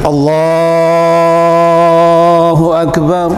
Allahu Akbar.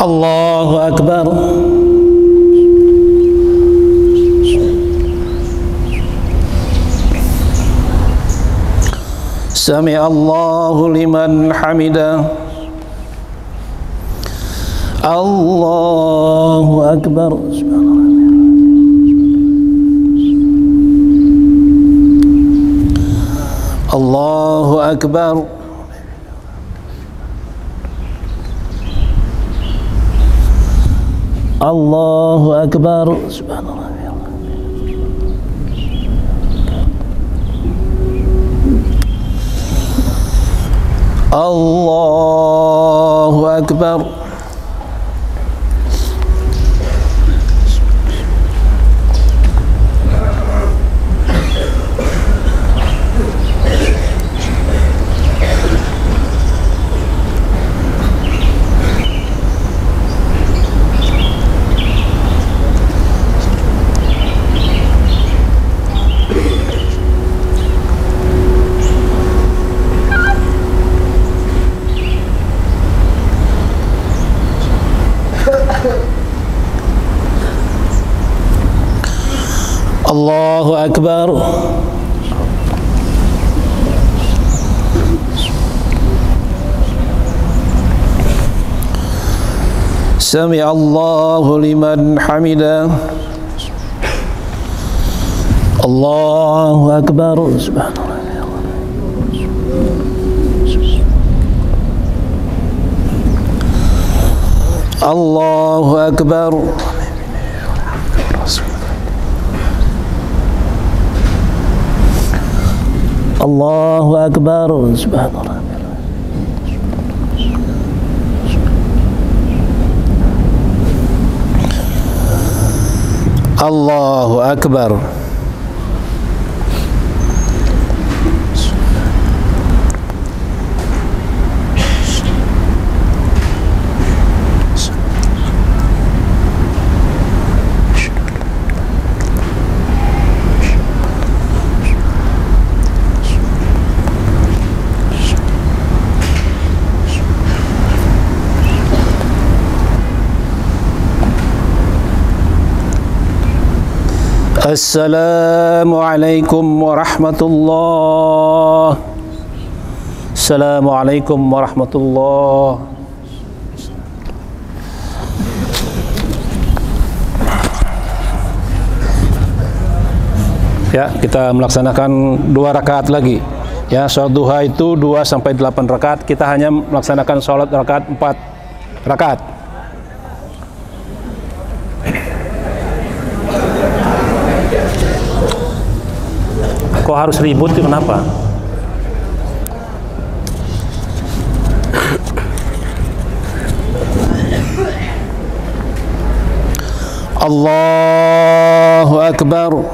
Allahu Akbar. Sami Allahu liman hamidah. Allahu Akbar. Allahu Akbar. Allahu Akbar. Subhanallah. Allahu Akbar. Allahu Akbar. Sami Allahu liman hamidah. Allahu Akbar. Subhanallah. Allahu Akbar. Allahu Akbar. Subhanallah. Allahu Akbar. Assalamualaikum warahmatullah. Assalamualaikum warahmatullah. Ya, kita melaksanakan 2 rakaat lagi. Ya, sholat duha itu 2 sampai 8 rakaat. Kita hanya melaksanakan sholat rakaat 4 rakaat. Kok harus ribut itu kenapa? Allahu Akbar.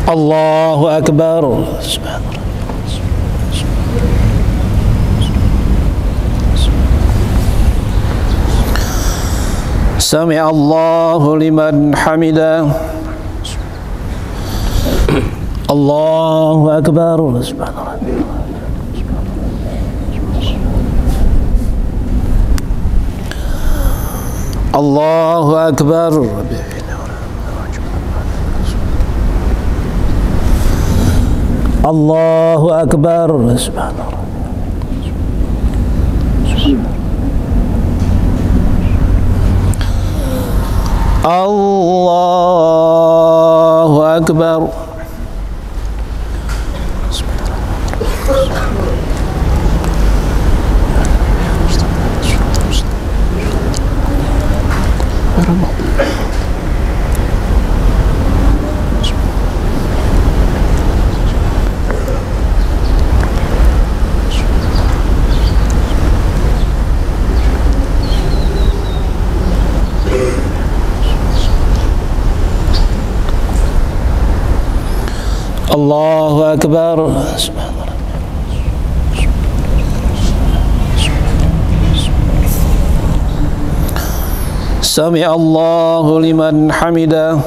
Allahu Akbar. Sami Allahu liman hamidah. Allahu Akbar. Subhanallah. Allahu Akbar. Allahu Akbar. Subhanallah. Allahu Akbar. Allahu Akbar. Sami Allahu liman hamidah.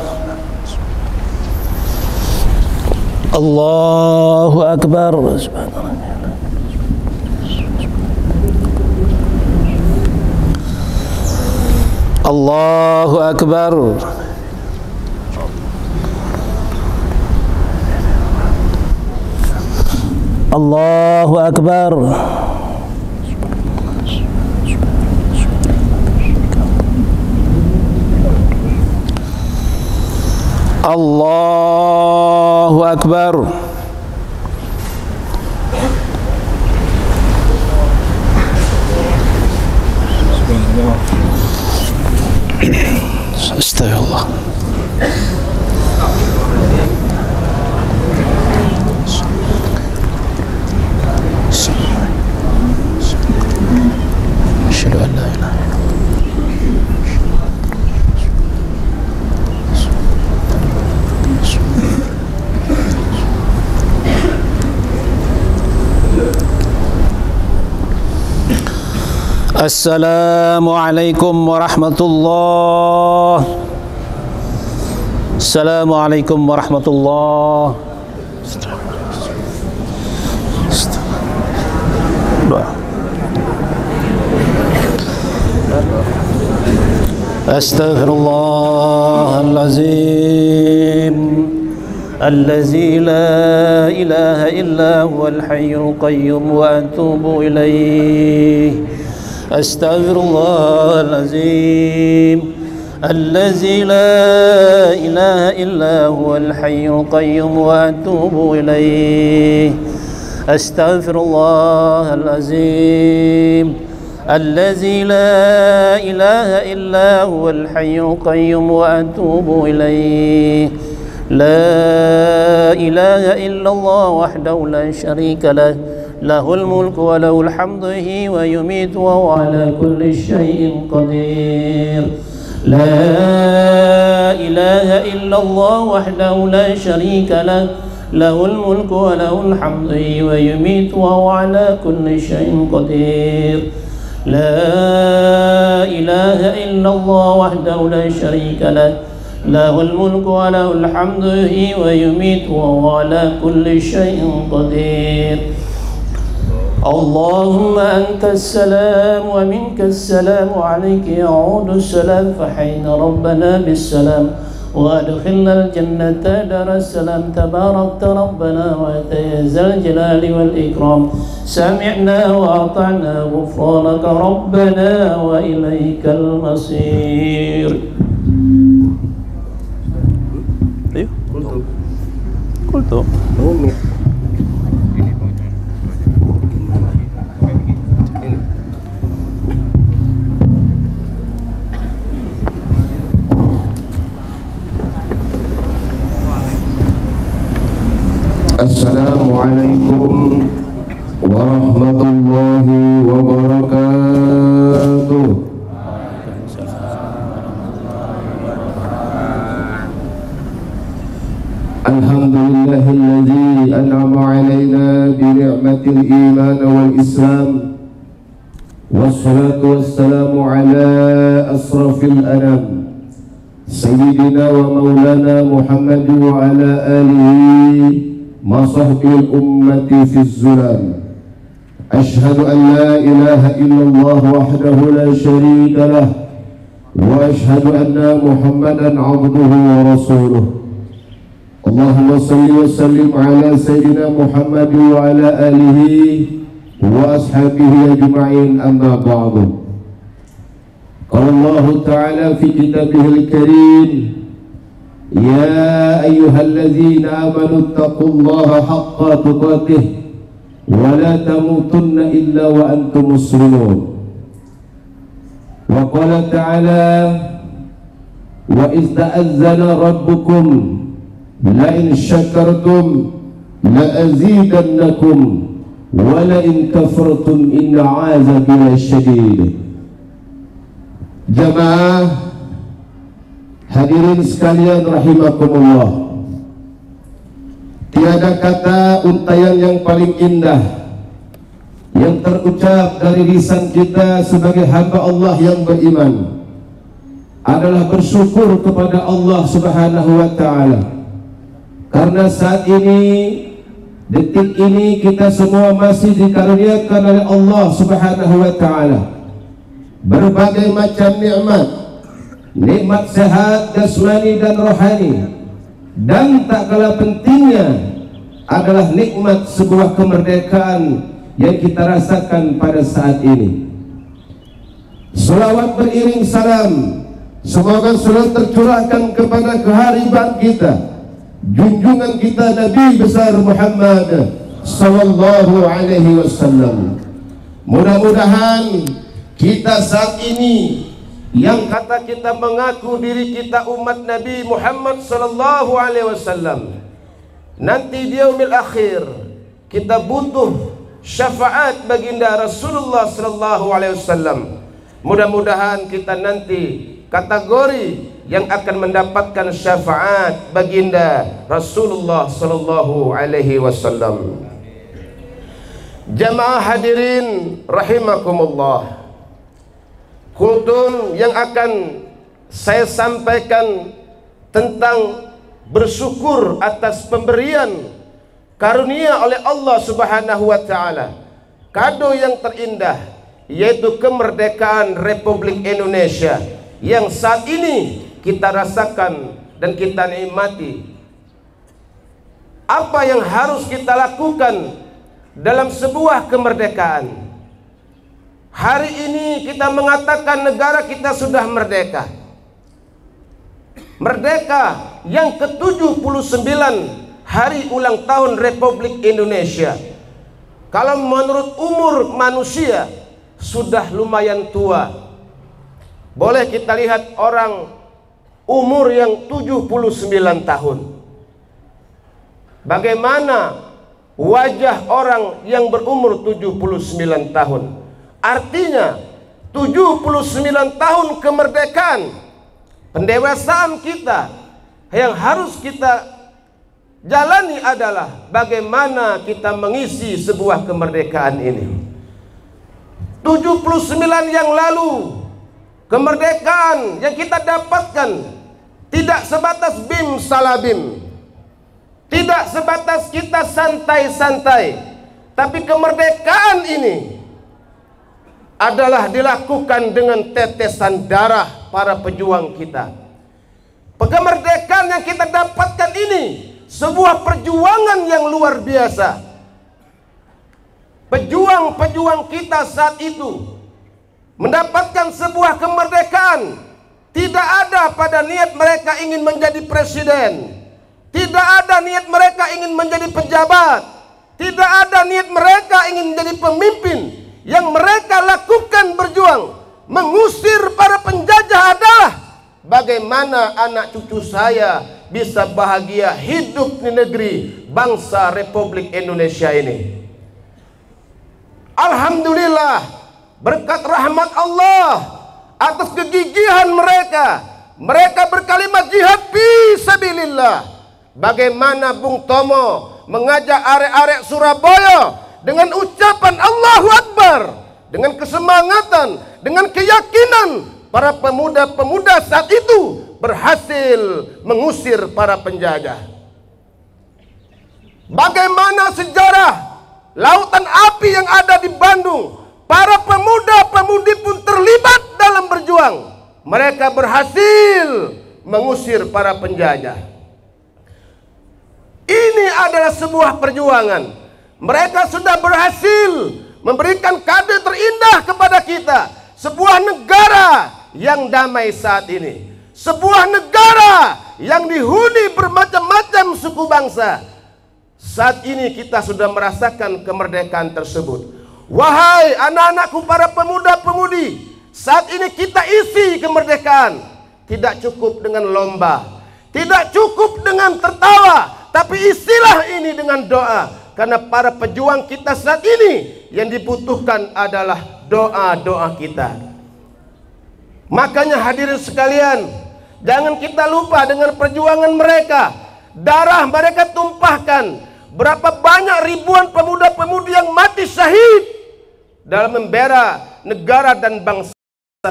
Allahu Akbar. Allahu Akbar. Allahu Akbar. Allahu Akbar. Astagfirullah. Asyhadu an la ilaha illallah. Assalamualaikum warahmatullahi. Assalamualaikum warahmatullahi. Astaghfirullahalazim allazi la ilaha illa huwal hayyul qayyum wa atubu ilaih. Astaghfirullahalazim allazi la ilaha illa huwal hayyul qayyum wa atubu ilaih. Astaghfirullahalazim الذي لا إله إلا هو الحي القيوم وأتوب إليه. لا إله إلا الله وحده لا شريك له له الملك وله الحمد يحيي ويميت وهو على كل شيء قدير. لا إله إلا الله وحده لا شريك له له الملك وله الحمد يحيي ويميت وهو على كل شيء قدير. لا إله إلا الله وحده لا شريك له له الملك وله الحمد يحيي ويميت وهو على كل شيء قدير. اللهم أنت السلام ومنك السلام وعليك يعود السلام فحينا ربنا بالسلام وأدخلنا الجنة دار السلام. تباركت ربنا وأنت ذا الجلال والإكرام. سمعنا وأطعنا غفرانك ربنا وإليك المصير. قلت Assalamualaikum warahmatullahi wabarakatuh. Alhamdulillah. لله الذي أنعم علينا بنعمة الإيمان والإسلام، والصلاة والسلام على أشرف الأنام سيدنا ومولانا محمد وعلى آله وصحبه الأمة في الظلام. أشهد أن لا إله إلا الله وحده لا شريك له، وأشهد أن محمدا عبده ورسوله. اللهم صل وسلم على سيدنا محمد وعلى آله وأصحابه أجمعين. أما بعد، قال الله تعالى في كتابه الكريم: يا أيها الذين آمنوا اتقوا الله حق تقاته ولا تموتن إلا وأنتم مسلمون. وقال تعالى: وإذ تأذن ربكم لئن شكرتم لأزيدنكم ولئن كفرتم إن عذابي لشديد. Jamaah hadirin sekalian rahimakumullah, tiada kata untayan yang paling indah yang terucap dari lisan kita sebagai hamba Allah yang beriman adalah bersyukur kepada Allah Subhanahu wa ta'ala, karena saat ini, detik ini, kita semua masih dikaruniakan oleh Allah Subhanahu wa ta'ala berbagai macam nikmat sehat jasmani dan rohani, dan tak kalah pentingnya adalah nikmat sebuah kemerdekaan yang kita rasakan pada saat ini. Selawat beriring salam semoga selalu tercurahkan kepada kehariban kita, junjungan kita Nabi besar Muhammad sallallahu alaihi wasallam. Mudah-mudahan kita saat ini yang kata kita mengaku diri kita umat Nabi Muhammad sallallahu alaihi wasallam, nanti di yaumil akhir kita butuh syafaat baginda Rasulullah sallallahu alaihi wasallam. Mudah-mudahan kita nanti kategori yang akan mendapatkan syafaat baginda Rasulullah sallallahu alaihi wasallam. Jamaah hadirin rahimakumullah, kultum yang akan saya sampaikan tentang bersyukur atas pemberian karunia oleh Allah Subhanahu wa ta'ala, kado yang terindah, yaitu kemerdekaan Republik Indonesia yang saat ini kita rasakan dan kita nikmati. Apa yang harus kita lakukan dalam sebuah kemerdekaan? Hari ini kita mengatakan negara kita sudah merdeka. Merdeka yang ke-79 hari ulang tahun Republik Indonesia. Kalau menurut umur manusia sudah lumayan tua. Boleh kita lihat orang umur yang 79 tahun. Bagaimana wajah orang yang berumur 79 tahun? Artinya 79 tahun kemerdekaan, pendewasaan kita yang harus kita jalani adalah bagaimana kita mengisi sebuah kemerdekaan ini. 79 yang lalu, kemerdekaan yang kita dapatkan tidak sebatas bim salabim, tidak sebatas kita santai-santai, tapi kemerdekaan ini adalah dilakukan dengan tetesan darah para pejuang kita. Kemerdekaan yang kita dapatkan ini sebuah perjuangan yang luar biasa. Pejuang-pejuang kita saat itu mendapatkan sebuah kemerdekaan. Tidak ada pada niat mereka ingin menjadi presiden, tidak ada niat mereka ingin menjadi pejabat, tidak ada niat mereka ingin menjadi pemimpin. Yang mereka lakukan berjuang mengusir para penjajah adalah bagaimana anak cucu saya bisa bahagia hidup di negeri bangsa Republik Indonesia ini. Alhamdulillah, berkat rahmat Allah atas kegigihan mereka, mereka berkalimat jihad fi sabilillah, bagaimana Bung Tomo mengajak arek-arek Surabaya dengan ucapan Allahu Akbar, dengan kesemangatan, dengan keyakinan para pemuda-pemuda saat itu berhasil mengusir para penjajah. Bagaimana sejarah lautan api yang ada di Bandung, para pemuda-pemudi pun terlibat dalam berjuang. Mereka berhasil mengusir para penjajah. Ini adalah sebuah perjuangan. Mereka sudah berhasil memberikan kado terindah kepada kita. Sebuah negara yang damai saat ini. Sebuah negara yang dihuni bermacam-macam suku bangsa. Saat ini kita sudah merasakan kemerdekaan tersebut. Wahai anak-anakku para pemuda-pemudi, saat ini kita isi kemerdekaan. Tidak cukup dengan lomba, tidak cukup dengan tertawa, tapi isilah ini dengan doa. Karena para pejuang kita saat ini yang dibutuhkan adalah doa-doa kita. Makanya hadirin sekalian, jangan kita lupa dengan perjuangan mereka. Darah mereka tumpahkan. Berapa banyak ribuan pemuda-pemudi yang mati syahid dalam membela negara dan bangsa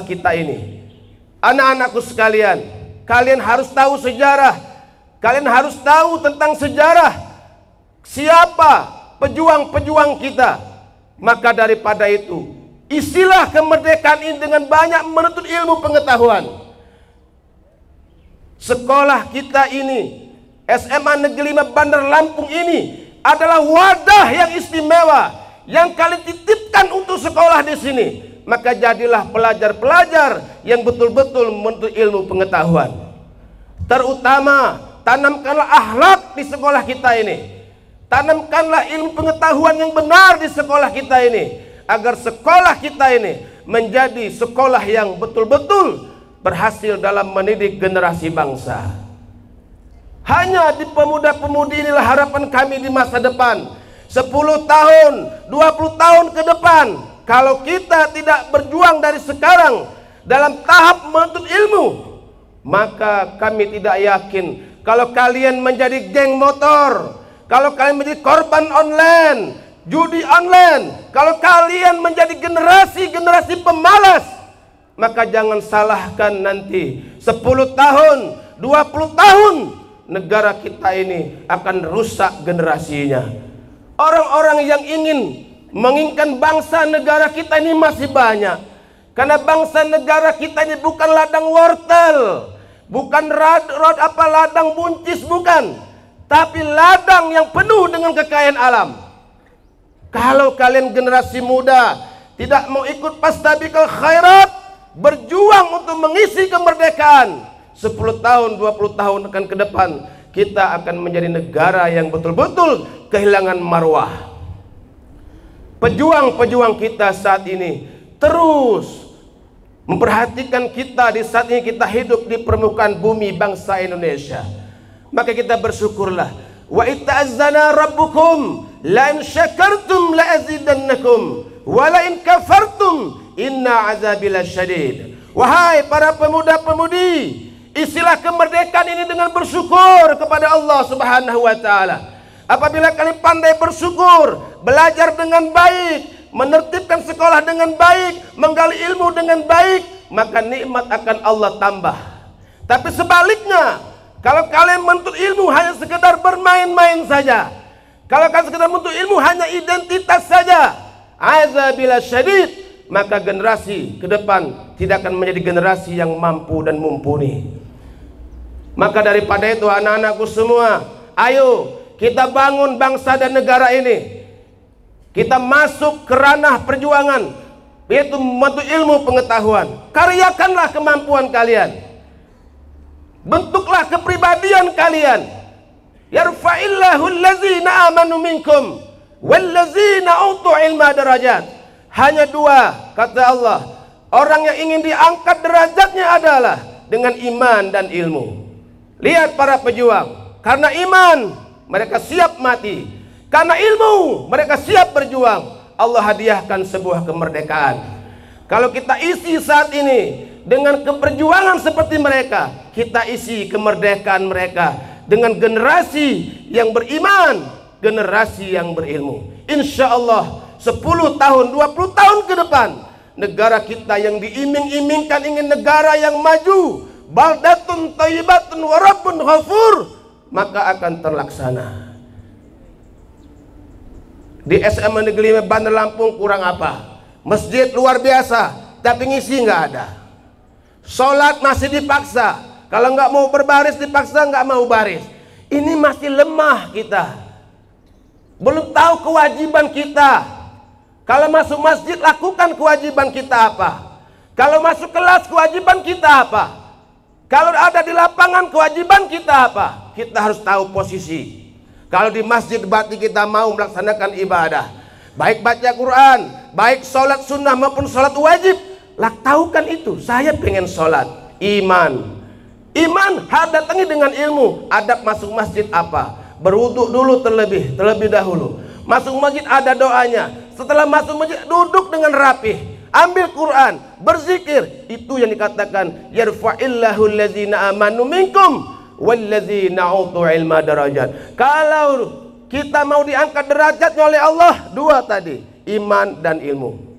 kita ini. Anak-anakku sekalian, kalian harus tahu sejarah. Kalian harus tahu tentang sejarah. Siapa pejuang-pejuang kita. Maka daripada itu, isilah kemerdekaan ini dengan banyak menuntut ilmu pengetahuan. Sekolah kita ini, SMA Negeri 5 Bandar Lampung ini adalah wadah yang istimewa yang kalian titipkan untuk sekolah di sini. Maka jadilah pelajar-pelajar yang betul-betul menuntut ilmu pengetahuan. Terutama tanamkanlah akhlak di sekolah kita ini. Tanamkanlah ilmu pengetahuan yang benar di sekolah kita ini, agar sekolah kita ini menjadi sekolah yang betul-betul berhasil dalam mendidik generasi bangsa. Hanya di pemuda-pemudi inilah harapan kami di masa depan. 10 tahun, 20 tahun ke depan, kalau kita tidak berjuang dari sekarang dalam tahap menuntut ilmu, maka kami tidak yakin kalau kalian menjadi geng motor, kalau kalian menjadi korban online, judi online, kalau kalian menjadi generasi-generasi pemalas, maka jangan salahkan nanti 10 tahun, 20 tahun negara kita ini akan rusak generasinya. Orang-orang yang menginginkan bangsa negara kita ini masih banyak. Karena bangsa negara kita ini bukan ladang wortel, bukan ladang buncis, bukan, tapi ladang yang penuh dengan kekayaan alam. Kalau kalian generasi muda tidak mau ikut fastabiqul khairat, berjuang untuk mengisi kemerdekaan, 10 tahun, 20 tahun akan ke depan, kita akan menjadi negara yang betul-betul kehilangan marwah. Pejuang-pejuang kita saat ini terus memperhatikan kita di saat ini kita hidup di permukaan bumi bangsa Indonesia. Maka kita bersyukurlah. Wa ita'azzana rabbukum la in syakartum la azidannakum wa la in kafartum inna azabi lasyadid. Wahai para pemuda-pemudi, isilah kemerdekaan ini dengan bersyukur kepada Allah Subhanahu wa taala. Apabila kalian pandai bersyukur, belajar dengan baik, menertibkan sekolah dengan baik, menggali ilmu dengan baik, maka nikmat akan Allah tambah. Tapi sebaliknya, kalau kalian menuntut ilmu hanya sekedar bermain-main saja, kalau kalian sekedar menuntut ilmu hanya identitas saja, azabillah syadid, maka generasi ke depan tidak akan menjadi generasi yang mampu dan mumpuni. Maka daripada itu anak-anakku semua, ayo kita bangun bangsa dan negara ini. Kita masuk ke ranah perjuangan, yaitu menuntut ilmu pengetahuan. Karyakanlah kemampuan kalian, bentuklah kepribadian kalian. Yarfa'illahu allazina amanu minkum wallazina utu ilma darajat. Hanya dua, kata Allah, orang yang ingin diangkat derajatnya adalah dengan iman dan ilmu. Lihat para pejuang, karena iman mereka siap mati, karena ilmu mereka siap berjuang. Allah hadiahkan sebuah kemerdekaan. Kalau kita isi saat ini dengan keperjuangan seperti mereka, kita isi kemerdekaan mereka dengan generasi yang beriman, generasi yang berilmu. Insya Allah 10 tahun, 20 tahun ke depan, negara kita yang diiming-imingkan ingin negara yang maju, baldatun thayyibatun wa rabbun ghafur, maka akan terlaksana. Di SMA Negeri Bandar Lampung kurang apa? Masjid luar biasa, tapi ngisi nggak ada. Sholat masih dipaksa. Kalau nggak mau berbaris dipaksa nggak mau baris. Ini masih lemah kita. Belum tahu kewajiban kita. Kalau masuk masjid lakukan kewajiban kita apa? Kalau masuk kelas kewajiban kita apa? Kalau ada di lapangan kewajiban kita apa? Kita harus tahu posisi. Kalau di masjid berarti kita mau melaksanakan ibadah, baik baca Quran, baik sholat sunnah maupun sholat wajib. Tahukan itu, saya pengen sholat. Iman harus datangi dengan ilmu. Adab masuk masjid apa? Berwuduk dulu terlebih dahulu. Masuk masjid ada doanya. Setelah masuk masjid duduk dengan rapih, ambil Quran, berzikir. Itu yang dikatakan yarfa'illahu allazina amanu minkum wallazina utul ilma darajat. Kalau kita mau diangkat derajatnya oleh Allah, dua tadi, iman dan ilmu.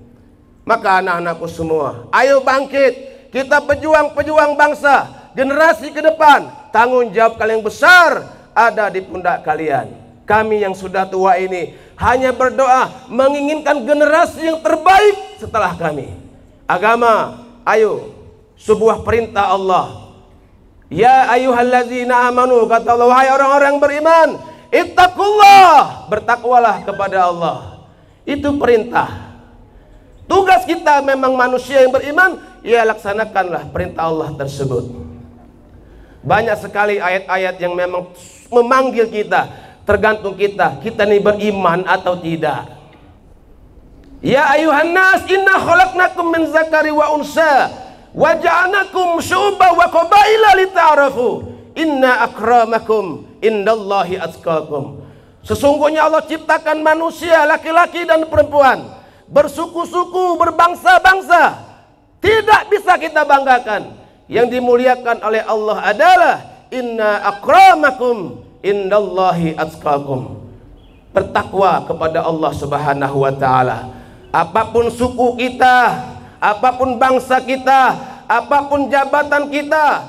Maka anak-anakku semua, ayo bangkit. Kita pejuang bangsa, generasi ke depan. Tanggung jawab kalian besar ada di pundak kalian. Kami yang sudah tua ini hanya berdoa menginginkan generasi yang terbaik setelah kami. Agama, ayo, sebuah perintah Allah. Ya ayyuhallazina amanu, kata Allah, wahai orang-orang beriman, ittaqullah, bertakwalah kepada Allah. Itu perintah. Tugas kita memang manusia yang beriman, ya laksanakanlah perintah Allah tersebut. Banyak sekali ayat-ayat yang memang memanggil kita, tergantung kita ini beriman atau tidak. Ya ayuhan nas, inna khalaqnakum min zakari wa unsa wa ja'alnakum syu'uban wa qabaila lita'arafu inna akramakum indallahi atqakum. Sesungguhnya Allah ciptakan manusia laki-laki dan perempuan, bersuku-suku, berbangsa-bangsa. Tidak bisa kita banggakan. Yang dimuliakan oleh Allah adalah inna akramakum indallahi atqakum. Bertakwa kepada Allah Subhanahu wa taala. Apapun suku kita, apapun bangsa kita, apapun jabatan kita,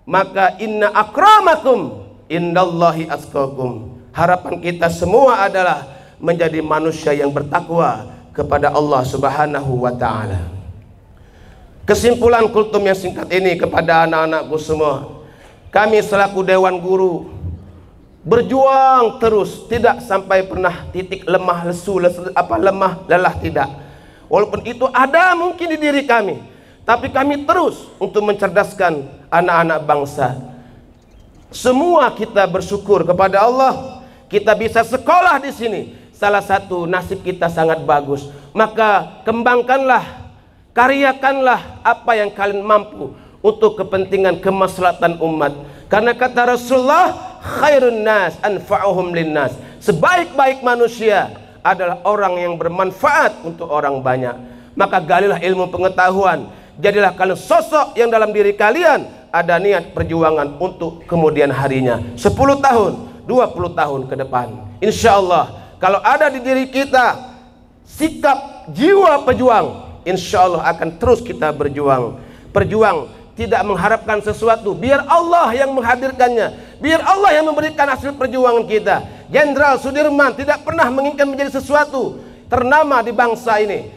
maka inna akramakum indallahi atqakum. Harapan kita semua adalah menjadi manusia yang bertakwa kepada Allah Subhanahu wa taala. Kesimpulan kultum yang singkat ini kepada anak-anakku semua, kami selaku dewan guru berjuang terus, tidak sampai pernah titik lemah lelah, tidak. Walaupun itu ada mungkin di diri kami, tapi kami terus untuk mencerdaskan anak-anak bangsa. Semua kita bersyukur kepada Allah, kita bisa sekolah di sini. Salah satu nasib kita sangat bagus. Maka kembangkanlah, karyakanlah apa yang kalian mampu untuk kepentingan kemaslahatan umat. Karena kata Rasulullah, khairun nas anfa'uhum linnas. Sebaik-baik manusia adalah orang yang bermanfaat untuk orang banyak. Maka galilah ilmu pengetahuan. Jadilah kalian sosok yang dalam diri kalian ada niat perjuangan untuk kemudian harinya. 10 tahun, 20 tahun ke depan. Insya Allah, kalau ada di diri kita sikap jiwa pejuang, insya Allah akan terus kita berjuang. Berjuang tidak mengharapkan sesuatu, biar Allah yang menghadirkannya, biar Allah yang memberikan hasil perjuangan kita. Jenderal Sudirman tidak pernah menginginkan menjadi sesuatu ternama di bangsa ini,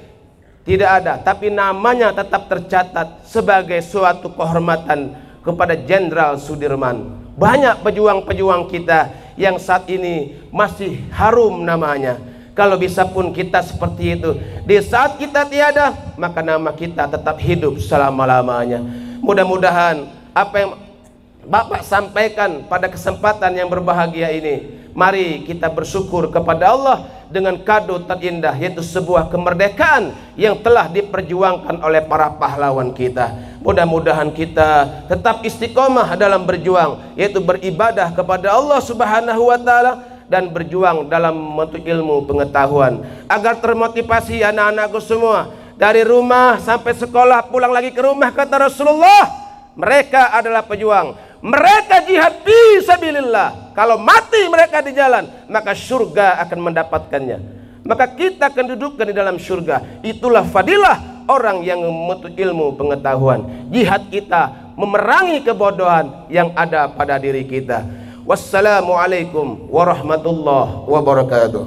tidak ada, tapi namanya tetap tercatat sebagai suatu kehormatan kepada Jenderal Sudirman. Banyak pejuang-pejuang kita yang saat ini masih harum namanya. Kalau bisa pun kita seperti itu. Di saat kita tiada, maka nama kita tetap hidup selama-lamanya. Mudah-mudahan apa yang Bapak sampaikan pada kesempatan yang berbahagia ini, mari kita bersyukur kepada Allah dengan kado terindah, yaitu sebuah kemerdekaan yang telah diperjuangkan oleh para pahlawan kita. Mudah-mudahan kita tetap istiqomah dalam berjuang, yaitu beribadah kepada Allah Subhanahu wa taala dan berjuang dalam menuntut ilmu pengetahuan, agar termotivasi anak-anakku semua dari rumah sampai sekolah, pulang lagi ke rumah. Kata Rasulullah, mereka adalah pejuang. Mereka jihad fi sabilillah. Kalau mati mereka di jalan, maka surga akan mendapatkannya. Maka kita akan dudukkan di dalam surga. Itulah fadilah orang yang menuntut ilmu pengetahuan. Jihad kita memerangi kebodohan yang ada pada diri kita. Wassalamualaikum warahmatullahi wabarakatuh.